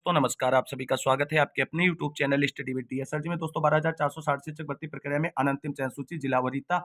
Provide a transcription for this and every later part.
तो नमस्कार, आप सभी का स्वागत है आपके अपने YouTube channel study with DS. जी में दोस्तों 12,460 शिक्षक भर्ती प्रक्रिया में अनंतिम चयन सूची जिला वरीयता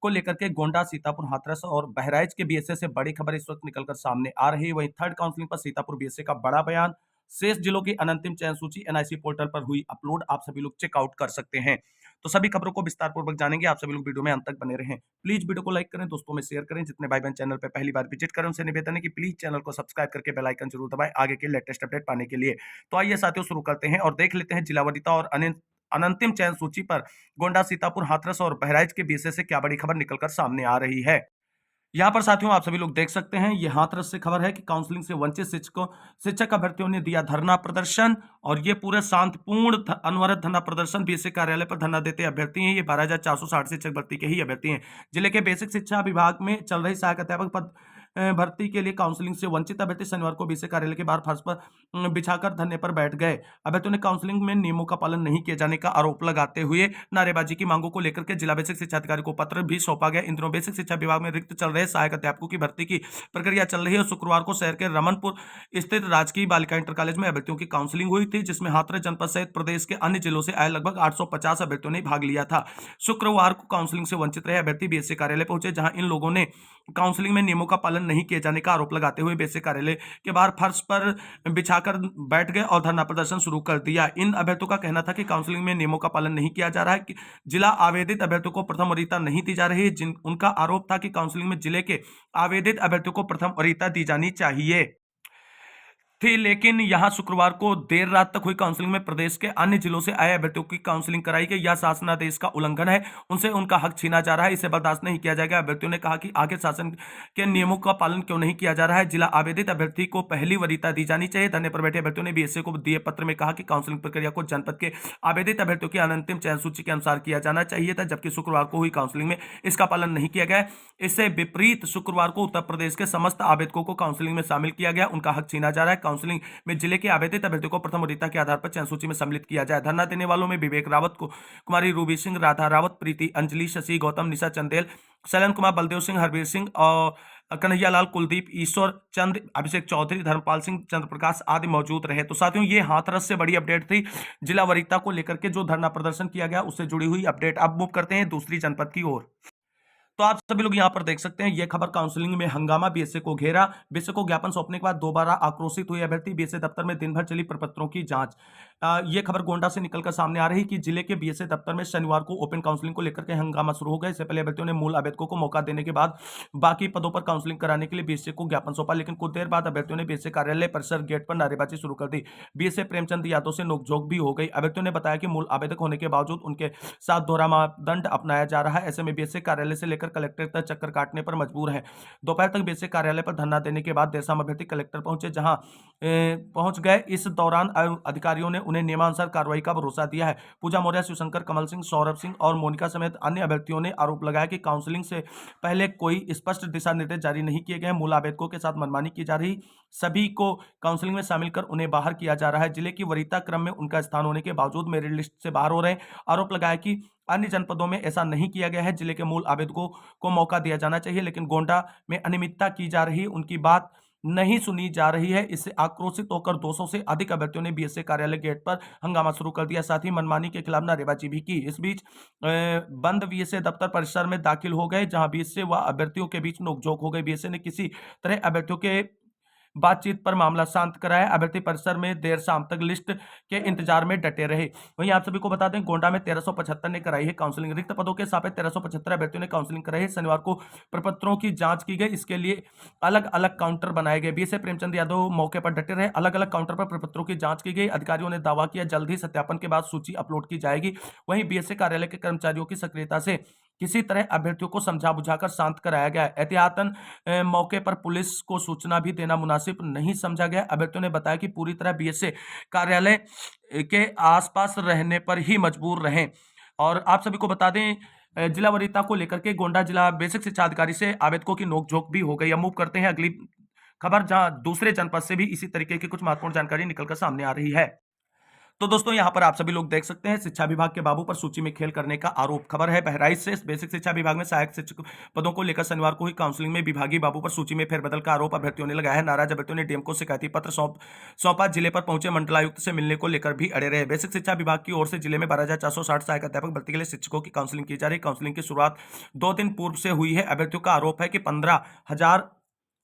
को लेकर के गोंडा, सीतापुर, हाथरस और बहराइच के बीएसए से बड़ी खबर इस वक्त निकलकर सामने आ रही है। वहीं थर्ड काउंसलिंग पर सीतापुर बीएसए का बड़ा बयान। शेष जिलों की अनंतिम चयन सूची एनआईसी पोर्टल पर हुई अपलोड, आप सभी लोग चेकआउट कर सकते हैं। तो सभी खबरों को विस्तार पूर्वक जानेंगे, आप सभी लोग वीडियो में अंत तक बने रहें। प्लीज वीडियो को लाइक करें, दोस्तों में शेयर करें। जितने भाई बहन चैनल पर पहली बार विजिट करें उनसे निवेदन है कि प्लीज चैनल को सब्सक्राइब करके बेल आइकन जरूर दबाएं आगे के लेटेस्ट अपडेट पाने के लिए। तो आइए साथियों शुरू करते हैं और देख लेते हैं जिला वरीयता और अनंतिम चयन सूची पर गोंडा, सीतापुर, हाथरस और बहराइच के बीएसए से क्या बड़ी खबर निकलकर सामने आ रही है। यहाँ पर साथियों आप सभी लोग देख सकते हैं, ये हाथरस से खबर है कि काउंसलिंग से वंचित शिक्षक अभ्यर्थियों ने दिया धरना प्रदर्शन और ये पूरे शांतिपूर्ण अनवरत धरना प्रदर्शन बीएसए कार्यालय पर धरना देते अभ्यर्थी हैं। ये 12,460 शिक्षक भर्ती के ही अभ्यर्थी हैं। जिले के बेसिक शिक्षा विभाग में चल रही सहायक अध्यापक पद भर्ती के लिए काउंसलिंग से वंचित अभ्यर्थी शनिवार को बीएसए कार्यालय के बाहर फर्श पर बिछाकर धरने पर बैठ गए। अभ्यर्थियों ने काउंसलिंग में नियमों का पालन नहीं किए जाने का आरोप लगाते हुए नारेबाजी की मांगों को लेकर के जिला बेसिक शिक्षा अधिकारी को पत्र भी सौंपा गया। इन दिनों बेसिक शिक्षा विभाग में रिक्त चल रहे सहायक अध्यापकों की भर्ती की प्रक्रिया चल रही है और शुक्रवार को शहर के रमनपुर स्थित राजकीय बालिका इंटर कॉलेज में अभ्यर्थियों की काउंसलिंग हुई थी, जिसमें हाथरस जनपद सहित प्रदेश के अन्य जिलों से आए लगभग 850 अभ्यर्थियों ने भाग लिया था। शुक्रवार को काउंसलिंग से वंचित रहे अभ्यर्थी बीएसए कार्यालय पहुंचे, जहां इन लोगों ने काउंसलिंग में नियमों का पालन नहीं किए जाने का आरोप लगाते हुए बीएसए कार्यालय के बाहर फर्श पर बिछाकर बैठ गए और धरना प्रदर्शन शुरू कर दिया। इन अभ्यर्थियों का कहना था कि काउंसलिंग में नियमों का पालन नहीं किया जा रहा है, कि जिला आवेदित अभ्यर्थियों को प्रथम वरीयता नहीं दी जा रही है। उनका आरोप था कि काउंसलिंग में जिले के आवेदित अभ्यर्थियों को प्रथम वरीयता दी जानी चाहिए थी, लेकिन यहां शुक्रवार को देर रात तक हुई काउंसलिंग में प्रदेश के अन्य जिलों से आए अभ्यर्थियों की काउंसलिंग कराई गई। यह शासनादेश का उल्लंघन है, उनसे उनका हक छीना जा रहा है, इसे बर्दाश्त नहीं किया जाएगा। अभ्यर्थियों ने कहा कि आगे शासन के नियमों का पालन क्यों नहीं किया जा रहा है। जिला आवेदित अभ्यर्थी को पहली वरीयता दी जानी चाहिए। धरने पर बैठे अभ्यर्थियों ने बीएसए को दिए पत्र में कहा कि काउंसलिंग प्रक्रिया को जनपद के आवेदित अभ्यर्थियों की अनंतिम चयन सूची के अनुसार किया जाना चाहिए था, जबकि शुक्रवार को हुई काउंसलिंग में इसका पालन नहीं किया गया। इससे विपरीत शुक्रवार को उत्तर प्रदेश के समस्त आवेदकों को काउंसलिंग में शामिल किया गया, उनका हक छीना जा रहा है। काउंसलिंग में जिले के आवेदित अभ्यर्थियों को प्रथम वरीयता के आधार पर चयन सूची में सम्मिलित किया जाए। धरना देने वालों में विवेक रावत को, कुमारी रूबी सिंह, राधा रावत, प्रीति अंजलि, शशि गौतम, निशा चंदेल, शैलन कुमार, बलदेव सिंह, हरवीर सिंह और कन्हैया लाल, कुलदीप, ईश्वर चंद, अभिषेक चौधरी, धर्मपाल सिंह, चंद्रप्रकाश आदि मौजूद रहे। तो साथियों ये हाथरस से बड़ी अपडेट थी जिला वरीयता को लेकर के जो धरना प्रदर्शन किया गया उससे जुड़ी हुई अपडेट। अब मूव करते हैं दूसरी जनपद की ओर। तो आप सभी लोग यहां पर देख सकते हैं, यह खबर काउंसलिंग में हंगामा, बीएसए को घेरा। बीएसए को ज्ञापन सौंपने के बाद दोबारा आक्रोशित हुए अभ्यर्थी, बीएसए दफ्तर में दिन भर चली प्रपत्रों की जांच। यह खबर गोंडा से निकलकर सामने आ रही कि जिले के बीएसए दफ्तर में शनिवार को ओपन काउंसलिंग को लेकर के हंगामा शुरू हो गया। इससे पहले अभ्यर्थियों ने मूल आवेदकों को मौका देने के बाद बाकी पदों पर काउंसलिंग कराने के लिए बीएसए को ज्ञापन सौंपा, लेकिन कुछ देर बाद अभ्यर्थियों ने बीएसए कार्यालय परिसर गेट पर नारेबाजी शुरू कर दी। बीएसए प्रेमचंद यादव से नोकझोंक भी हो गई। अभ्यर्थियों ने बताया कि मूल आवेदक होने के बावजूद उनके साथ दोहरा मापदंड अपनाया जा रहा है। ऐसे में बीएसए कार्यालय से लेकर कलेक्टर तक चक्कर काटने पर मजबूर है। दोपहर तक बीएसए कार्यालय पर धरना देने के बाद देर शाम अभ्यर्थी कलेक्टर पहुंचे, जहां पहुंच गए। इस दौरान अधिकारियों ने उन्हें नियमानुसार कार्रवाई का भरोसा दिया है। पूजा मौर्य, शिवशंकर, कमल सिंह, सौरभ सिंह और मोनिका समेत अन्य अभ्यर्थियों ने आरोप लगाया कि काउंसलिंग से पहले कोई स्पष्ट दिशा निर्देश जारी नहीं किए गए। मूल आवेदकों के साथ मनमानी की जा रही, सभी को काउंसलिंग में शामिल कर उन्हें बाहर किया जा रहा है। जिले की वरीयता क्रम में उनका स्थान होने के बावजूद मेरिट लिस्ट से बाहर हो रहे हैं। आरोप लगाया कि अन्य जनपदों में ऐसा नहीं किया गया है। जिले के मूल आवेदकों को मौका दिया जाना चाहिए, लेकिन गोंडा में अनियमितता की जा रही, उनकी बात नहीं सुनी जा रही है। इससे आक्रोशित होकर 200 से अधिक अभ्यर्थियों ने बीएसए कार्यालय गेट पर हंगामा शुरू कर दिया, साथ ही मनमानी के खिलाफ नारेबाजी भी की। इस बीच बंद बीएसए दफ्तर परिसर में दाखिल हो गए, जहां बीएसए व अभ्यर्थियों के बीच नोकझोंक हो गई। बीएसए ने किसी तरह अभ्यर्थियों के बातचीत पर मामला शांत कराया। अभ्यर्थी परिसर में देर शाम तक लिस्ट के इंतजार में डटे रहे। वहीं आप सभी को बता दें, गोंडा में 1375 ने कराई है काउंसलिंग। रिक्त पदों के सापेक्ष 1375 अभ्यर्थियों ने काउंसलिंग कराई है। शनिवार को प्रपत्रों की जांच की गई, इसके लिए अलग अलग काउंटर बनाए गए। बीएसए प्रेमचंद यादव मौके पर डटे रहे। अलग अलग काउंटर पर प्रपत्रों की जांच की गई। अधिकारियों ने दावा किया जल्द ही सत्यापन के बाद सूची अपलोड की जाएगी। वहीं बीएसए कार्यालय के कर्मचारियों की सक्रियता से किसी तरह अभ्यर्थियों को समझा बुझाकर शांत कराया गया। एहतियातन मौके पर पुलिस को सूचना भी देना मुनासिब नहीं समझा गया। अभ्यर्थियों ने बताया कि पूरी तरह बीएसए कार्यालय के आसपास रहने पर ही मजबूर रहे। और आप सभी को बता दें, जिला वरीयता को लेकर के गोंडा जिला बेसिक शिक्षा अधिकारी से आवेदकों की नोकझोंक भी हो गई। अब मूव करते हैं अगली खबर, जहां दूसरे जनपद से भी इसी तरीके की कुछ महत्वपूर्ण जानकारी निकलकर सामने आ रही है। तो दोस्तों यहाँ पर आप सभी लोग देख सकते हैं, शिक्षा विभाग के बाबू पर सूची में खेल करने का आरोप। खबर है बहराइच से। बेसिक शिक्षा विभाग में सहायक शिक्षक पदों को लेकर शनिवार को हुई काउंसलिंग में विभागीय बाबू पर सूची में फेरबदल का आरोप अभ्यर्थियों ने लगाया है। नाराज अभ्यर्थियों ने डीएम को शिकायती पत्र सौंपा। जिले पर पहुंचे मंडलायुक्त से मिलने को लेकर भी अड़े रहे। बेसिक शिक्षा विभाग की ओर से जिले में 12,460 सहायक अध्यापक भर्ती के लिए शिक्षकों की काउंसलिंग की जा रही। काउंसलिंग की शुरुआत 2 दिन पूर्व से हुई है। अभ्यर्थियों का आरोप है कि 15,000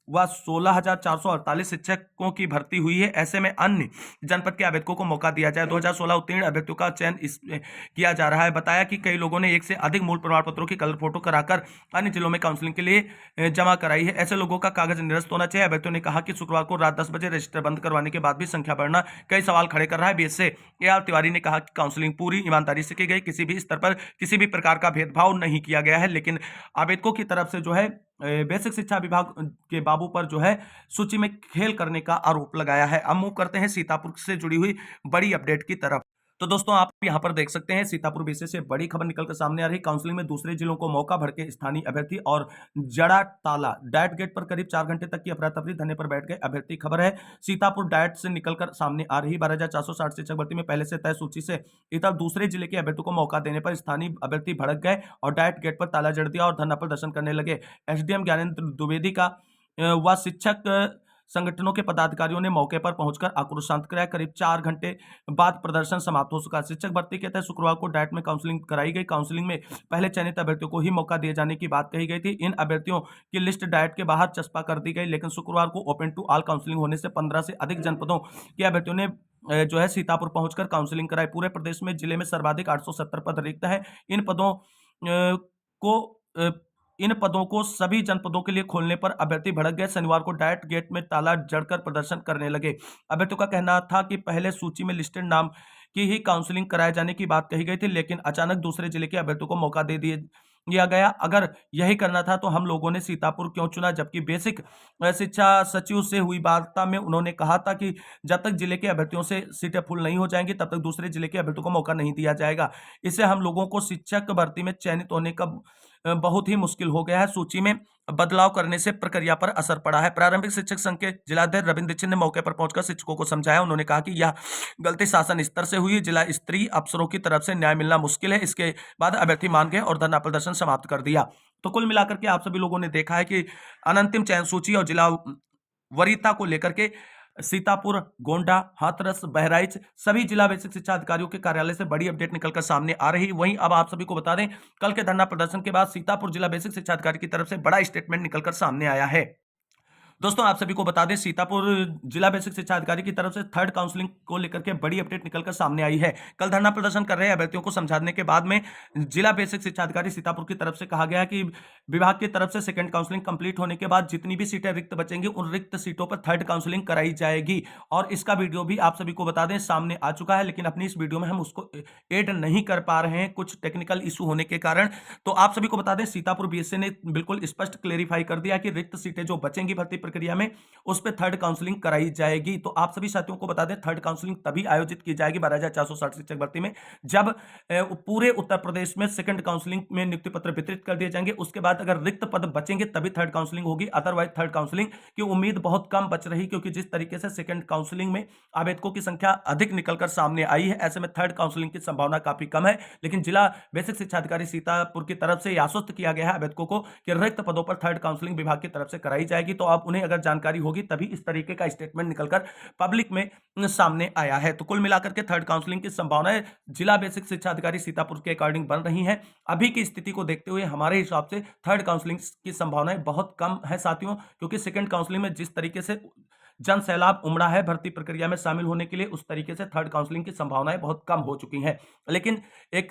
व 16,448 शिक्षकों की भर्ती हुई है। ऐसे में अन्य जनपद के आवेदकों को मौका दिया जाए। 2016 उत्तीर्ण अभ्यर्थियों का चयन किया जा रहा है। बताया कि कई लोगों ने एक से अधिक मूल प्रमाण पत्रों की कलर फोटो कराकर अन्य जिलों में काउंसलिंग के लिए जमा कराई है। ऐसे लोगों का कागज निरस्त होना चाहिए। अभ्यर्थियों ने कहा कि शुक्रवार को रात 10 बजे रजिस्टर बंद करवाने के बाद भी संख्या बढ़ना कई सवाल खड़े कर रहा है। बीएसए AR तिवारी ने कहा कि काउंसलिंग पूरी ईमानदारी से की गई, किसी भी स्तर पर किसी भी प्रकार का भेदभाव नहीं किया गया है। लेकिन आवेदकों की तरफ से जो है बेसिक शिक्षा विभाग के बाबू पर जो है सूची में खेल करने का आरोप लगाया है। अब मूव करते हैं सीतापुर से जुड़ी हुई बड़ी अपडेट की तरफ। तो दोस्तों आप यहां पर देख सकते हैं, सीतापुर विषय से बड़ी खबर निकलकर सामने आ रही। काउंसलिंग में दूसरे जिलों को मौका, भड़के स्थानीय अभ्यर्थी और जड़ा ताला। डायट गेट पर करीब 4 घंटे तक की अफरा तफरी, धरने पर बैठ गए अभ्यर्थी। खबर है सीतापुर डायट से निकलकर सामने आ रही। 12,460 शिक्षक भर्ती में पहले से तय सूची से इधर दूसरे जिले के अभ्यर्थियों को मौका देने पर स्थानीय अभ्यर्थी भड़क गए और डायट गेट पर ताला जड़ दिया और धरना प्रदर्शन करने लगे। एसडीएम ज्ञानेंद्र द्विवेदी का व शिक्षक संगठनों के पदाधिकारियों ने मौके पर पहुंचकर आक्रोश शांत कराया। करीब 4 घंटे बाद प्रदर्शन समाप्त हो चुका। शिक्षक भर्ती के तहत शुक्रवार को डायट में काउंसलिंग कराई गई। काउंसलिंग में पहले चयनित अभ्यर्थियों को ही मौका दिए जाने की बात कही गई थी। इन अभ्यर्थियों की लिस्ट डायट के बाहर चस्पा कर दी गई। लेकिन शुक्रवार को ओपन टू ऑल काउंसलिंग होने से 15 से अधिक जनपदों के अभ्यर्थियों ने जो है सीतापुर पहुंचकर काउंसलिंग कराई। पूरे प्रदेश में जिले में सर्वाधिक 870 पद रिक्त है। को इन पदों को सभी जनपदों के लिए खोलने पर अभ्यर्थी भड़क गए। शनिवार को डायट गेट में ताला जड़कर प्रदर्शन करने लगे। अभ्यर्थियों का कहना था कि पहले सूची में लिस्टेड नाम की ही काउंसलिंग कराए जाने की बात कही गई थी, लेकिन अचानक दूसरे जिले के अभ्यर्थियों को मौका दे दिया गया। अगर यही करना था तो हम लोगों ने सीतापुर क्यों चुना? जबकि बेसिक शिक्षा सचिव से हुई वार्ता में उन्होंने कहा था कि जब तक जिले के अभ्यर्थियों से सीटें फुल नहीं हो जाएंगी तब तक दूसरे जिले के अभ्यर्थियों को मौका नहीं दिया जाएगा। इससे हम लोगों को शिक्षक भर्ती में चयनित होने का बहुत ही मुश्किल हो गया है। सूची में बदलाव करने से प्रक्रिया पर असर पड़ा है। प्रारंभिक शिक्षक संघ के जिलाध्यक्ष रविंद्र दीक्षित ने मौके पर पहुंचकर शिक्षकों को समझाया। उन्होंने कहा कि यह गलती शासन स्तर से हुई। जिला स्तरीय अफसरों की तरफ से न्याय मिलना मुश्किल है। इसके बाद अभ्यर्थी मान गए और धरना प्रदर्शन समाप्त कर दिया। तो कुल मिलाकर के आप सभी लोगों ने देखा है कि अनंतिम चयन सूची और जिला वरीयता को लेकर के सीतापुर, गोंडा, हाथरस, बहराइच सभी जिला बेसिक शिक्षा अधिकारियों के कार्यालय से बड़ी अपडेट निकलकर सामने आ रही। वहीं अब आप सभी को बता दें, कल के धरना प्रदर्शन के बाद सीतापुर जिला बेसिक शिक्षा अधिकारी की तरफ से बड़ा स्टेटमेंट निकलकर सामने आया है। दोस्तों आप सभी को बता दें, सीतापुर जिला बेसिक शिक्षा अधिकारी की तरफ से थर्ड काउंसलिंग को लेकर के बड़ी अपडेट निकलकर सामने आई है। कल धरना प्रदर्शन कर रहे अभ्यर्थियों को समझाने के बाद में जिला बेसिक शिक्षा अधिकारी सीतापुर की तरफ से कहा गया कि विभाग की तरफ से सेकंड काउंसलिंग कंप्लीट होने के बाद जितनी भी सीटें रिक्त बचेंगी उन रिक्त सीटों पर थर्ड काउंसलिंग कराई जाएगी। और इसका वीडियो भी आप सभी को बता दें सामने आ चुका है, लेकिन अपनी इस वीडियो में हम उसको एड नहीं कर पा रहे हैं कुछ टेक्निकल इशू होने के कारण। तो आप सभी को बता दें, सीतापुर बीएसए ने बिल्कुल स्पष्ट क्लेरिफाई कर दिया कि रिक्त सीटें जो बचेंगी भर्ती प्रक्रिया में उस पर थर्ड काउंसलिंग कराई जाएगी। तो आप सभी साथियों को बता दें, थर्ड काउंसलिंग तभी आयोजित की जाएगी 12,460 शिक्षक भर्ती में जब पूरे उत्तर प्रदेश में सेकंड काउंसलिंग में नियुक्ति पत्र वितरित कर दिए जाएंगे। उसके बाद अगर रिक्त पद बचेंगे तभी थर्ड काउंसलिंग होगी। अदरवाइज थर्ड काउंसलिंग की उम्मीद बहुत कम बच रही, क्योंकि जिस तरीके से सेकंड काउंसलिंग में आवेदकों की संख्या अधिक निकलकर सामने आई है, ऐसे में थर्ड काउंसलिंग की संभावना काफी कम है। लेकिन जिला बेसिक शिक्षा अधिकारी सीतापुर की तरफ से आश्वस्त किया गया है आवेदकों को कि रिक्त पदों पर थर्ड काउंसलिंग विभाग की तरफ से कराई जाएगी। तो अब उन्हें अगर जानकारी होगी तभी इस तरीके का स्टेटमेंट निकलकर पब्लिक में सामने आया है। तो कुल मिलाकर के थर्ड काउंसलिंग की संभावनाएं जिला बेसिक शिक्षा अधिकारी सीतापुर के अकॉर्डिंग बन रही हैं। अभी की स्थिति को देखते हुए हमारे हिसाब से थर्ड काउंसलिंग की संभावनाएं बहुत कम है साथियों, क्योंकि सेकंड काउंसलिंग में जिस तरीके से जन सैलाब उमड़ा है भर्ती प्रक्रिया में शामिल होने के लिए, उस तरीके से थर्ड काउंसलिंग की संभावनाएं बहुत कम हो चुकी हैं। लेकिन एक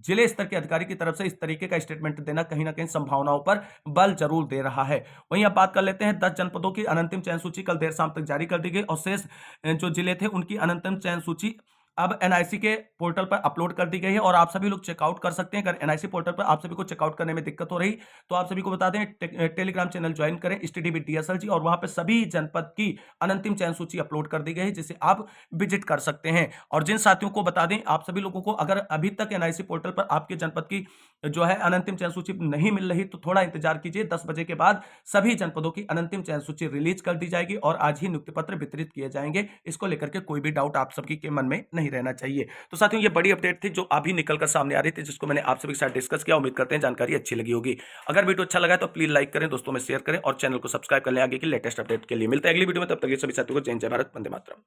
जिले स्तर के अधिकारी की तरफ से इस तरीके का स्टेटमेंट देना कहीं ना कहीं संभावनाओं पर बल जरूर दे रहा है। वहीं अब बात कर लेते हैं 10 जनपदों की अनंतिम चयन सूची कल देर शाम तक जारी कर दी गई और शेष जो जिले थे उनकी अनंतिम चयन सूची अब एनआईसी के पोर्टल पर अपलोड कर दी गई है और आप सभी लोग चेकआउट कर सकते हैं। अगर एनआईसी पोर्टल पर आप सभी को चेकआउट करने में दिक्कत हो रही तो आप सभी को बता दें, टेलीग्राम चैनल ज्वाइन करें STDB DSL जी, और वहां पर सभी जनपद की अनंतिम चयन सूची अपलोड कर दी गई है जिसे आप विजिट कर सकते हैं। और जिन साथियों को बता दें, आप सभी लोगों को अगर अभी तक एनआईसी पोर्टल पर आपके जनपद की जो है अनंतिम चयन सूची नहीं मिल रही तो थोड़ा इंतजार कीजिए। 10 बजे के बाद सभी जनपदों की अनंतिम चयन सूची रिलीज कर दी जाएगी और आज ही नियुक्ति पत्र वितरित किए जाएंगे। इसको लेकर के कोई भी डाउट आप सबकी के मन में नहीं रहना चाहिए। तो साथियों, ये बड़ी अपडेट थी जो अभी निकल कर सामने आ रही थी, जिसको मैंने आप सभी के साथ डिस्कस किया। उम्मीद करते हैं जानकारी अच्छी लगी होगी। अगर वीडियो अच्छा लगा तो प्लीज लाइक करें, दोस्तों में शेयर करें और चैनल को सब्सक्राइब कर लें आगे की लेटेस्ट अपडेट के लिए। मिलते हैं अगली वीडियो में, तब तक ये सभी साथियों को जय हिंद, जय भारत, वंदे मातरम।